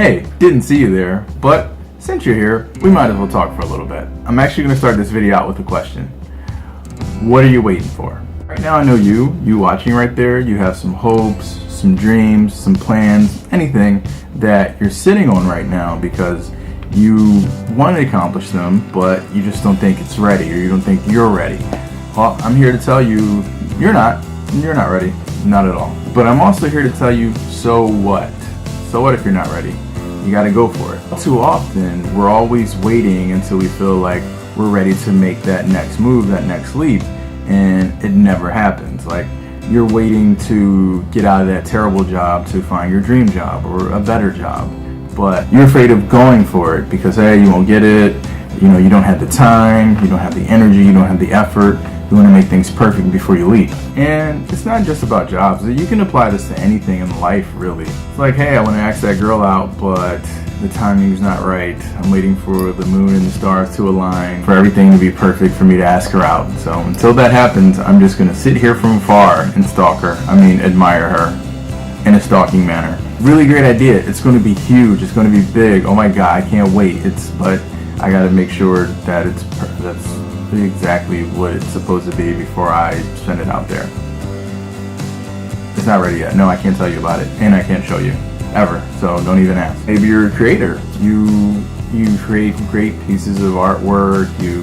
Hey, didn't see you there, but since you're here, we might as well talk for a little bit. I'm actually going to start this video out with a question. What are you waiting for? Right now I know you watching right there, you have some hopes, some dreams, some plans, anything that you're sitting on right now because you want to accomplish them, but you just don't think it's ready or you don't think you're ready. Well, I'm here to tell you, you're not ready, not at all. But I'm also here to tell you, so what? So what if you're not ready? You gotta go for it. Too often, we're always waiting until we feel like we're ready to make that next move, that next leap, and it never happens. Like, you're waiting to get out of that terrible job to find your dream job or a better job, but you're afraid of going for it because, hey, you won't get it, you don't have the time, you don't have the energy, you don't have the effort. You want to make things perfect before you leave. And it's not just about jobs. You can apply this to anything in life, really. It's like, hey, I want to ask that girl out, but the timing's not right. I'm waiting for the moon and the stars to align, for everything to be perfect for me to ask her out. So until that happens, I'm just going to sit here from afar and stalk her. Admire her in a stalking manner. Really great idea. It's going to be huge. It's going to be big. Oh my God, I can't wait. But I got to make sure that that's exactly what it's supposed to be before I send it out there. It's not ready yet. No, I can't tell you about it, and I can't show you ever. So don't even ask. Maybe you're a creator. You create great pieces of artwork. You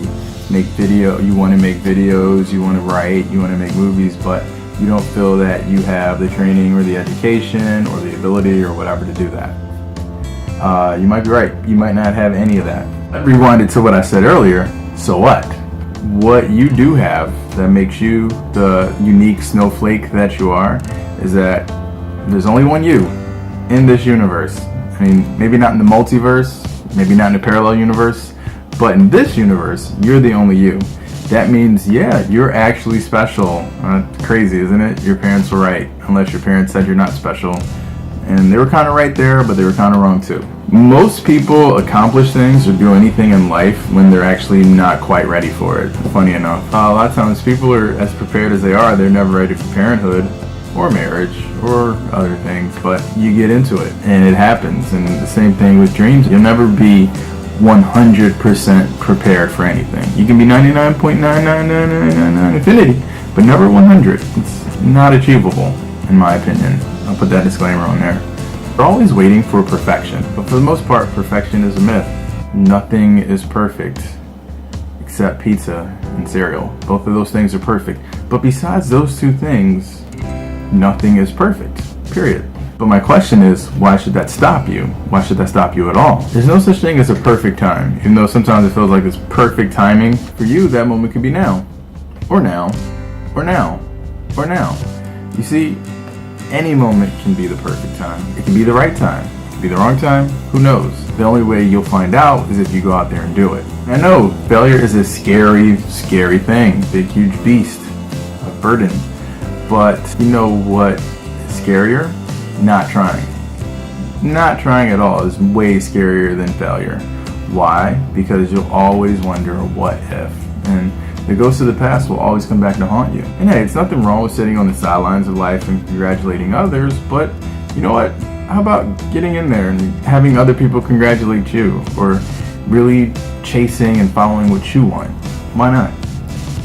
want to make videos. You want to write. You want to make movies, but you don't feel that you have the training or the education or the ability or whatever to do that. You might be right. You might not have any of that. I rewinded to what I said earlier. So what? What you do have that makes you the unique snowflake that you are is that there's only one you in this universe. Maybe not in the multiverse, maybe not in the parallel universe, but in this universe, you're the only you. That means, yeah, you're actually special. Crazy, isn't it? Your parents were right, unless your parents said you're not special. And they were kind of right there, but they were kind of wrong too. Most people accomplish things or do anything in life when they're actually not quite ready for it, funny enough. A lot of times people are as prepared as they are. They're never ready for parenthood or marriage or other things, but you get into it and it happens. And the same thing with dreams. You'll never be 100% prepared for anything. You can be 99.99999 infinity, but never 100. It's not achievable, in my opinion. I'll put that disclaimer on there. We're always waiting for perfection, but for the most part, perfection is a myth. Nothing is perfect except pizza and cereal. Both of those things are perfect. But besides those two things, nothing is perfect, period. But my question is, why should that stop you? Why should that stop you at all? There's no such thing as a perfect time, even though sometimes it feels like it's perfect timing. For you, that moment could be now, or now, or now, or now. You see, any moment can be the perfect time. It can be the right time. It can be the wrong time. Who knows? The only way you'll find out is if you go out there and do it. I know failure is a scary, scary thing. Big, huge beast. A burden. But you know what is scarier? Not trying. Not trying at all is way scarier than failure. Why? Because you'll always wonder what if. And the ghosts of the past will always come back to haunt you. And hey, it's nothing wrong with sitting on the sidelines of life and congratulating others, but you know what? How about getting in there and having other people congratulate you, or really chasing and following what you want? Why not?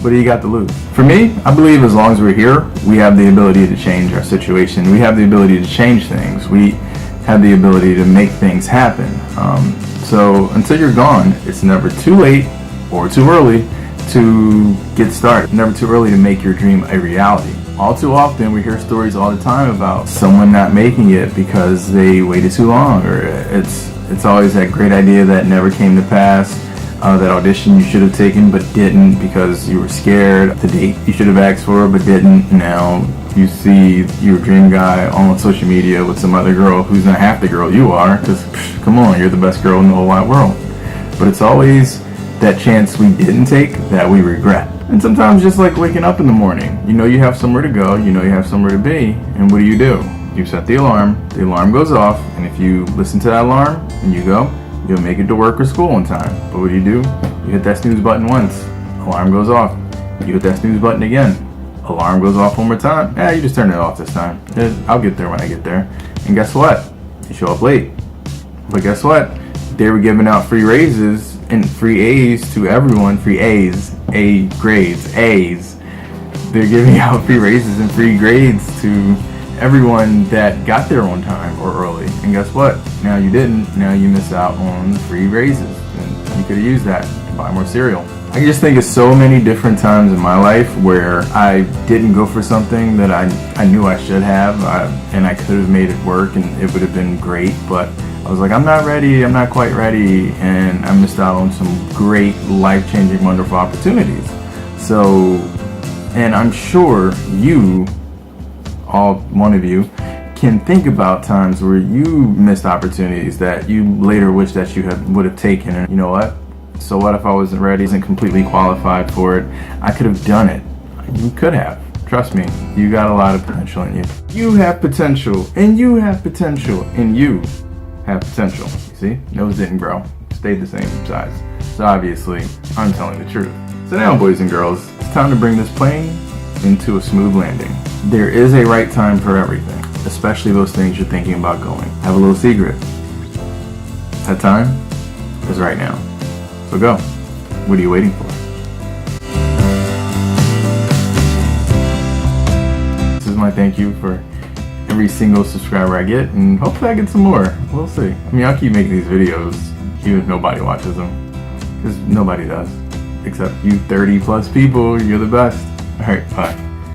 What do you got to lose? For me, I believe as long as we're here, we have the ability to change our situation. We have the ability to change things. We have the ability to make things happen. So until you're gone, it's never too late or too early to get started. Never too early to make your dream a reality. All too often we hear stories all the time about someone not making it because they waited too long, or it's always that great idea that never came to pass, that audition you should have taken but didn't because you were scared, the date you should have asked for but didn't. Now you see your dream guy on social media with some other girl who's not half the girl you are, because come on, you're the best girl in the whole wide world. But it's always that chance we didn't take that we regret. And sometimes just like waking up in the morning, you know you have somewhere to go, you know you have somewhere to be, and what do? You set the alarm goes off, and if you listen to that alarm and you go, you'll make it to work or school on time. But what do? You hit that snooze button once, alarm goes off. You hit that snooze button again, alarm goes off one more time. You just turn it off this time. I'll get there when I get there. And guess what? You show up late. But guess what? They were giving out free raises and free A's to everyone. Free A's, A grades, A's. They're giving out free raises and free grades to everyone that got there on time or early. And guess what? Now you didn't. Now you miss out on free raises. And you could have used that to buy more cereal. I just think of so many different times in my life where I didn't go for something that I knew I should have, and I could have made it work and it would have been great, but I was like, I'm not ready, I'm not quite ready, and I missed out on some great, life-changing, wonderful opportunities. So, and I'm sure you, all one of you, can think about times where you missed opportunities that you later wish that you would have taken. And you know what? So what if I wasn't ready, isn't completely qualified for it? I could have done it. You could have. Trust me, you got a lot of potential in you. You have potential, and you have potential, and you have potential. You see? Nose didn't grow. Stayed the same size. So obviously, I'm telling the truth. So now, boys and girls, it's time to bring this plane into a smooth landing. There is a right time for everything, especially those things you're thinking about going. Have a little secret. That time is right now. So go. What are you waiting for? This is my thank you for every single subscriber I get, and hopefully I get some more. We'll see. I mean, I'll keep making these videos even if nobody watches them, because nobody does. Except you 30 plus people. You're the best. Alright, bye.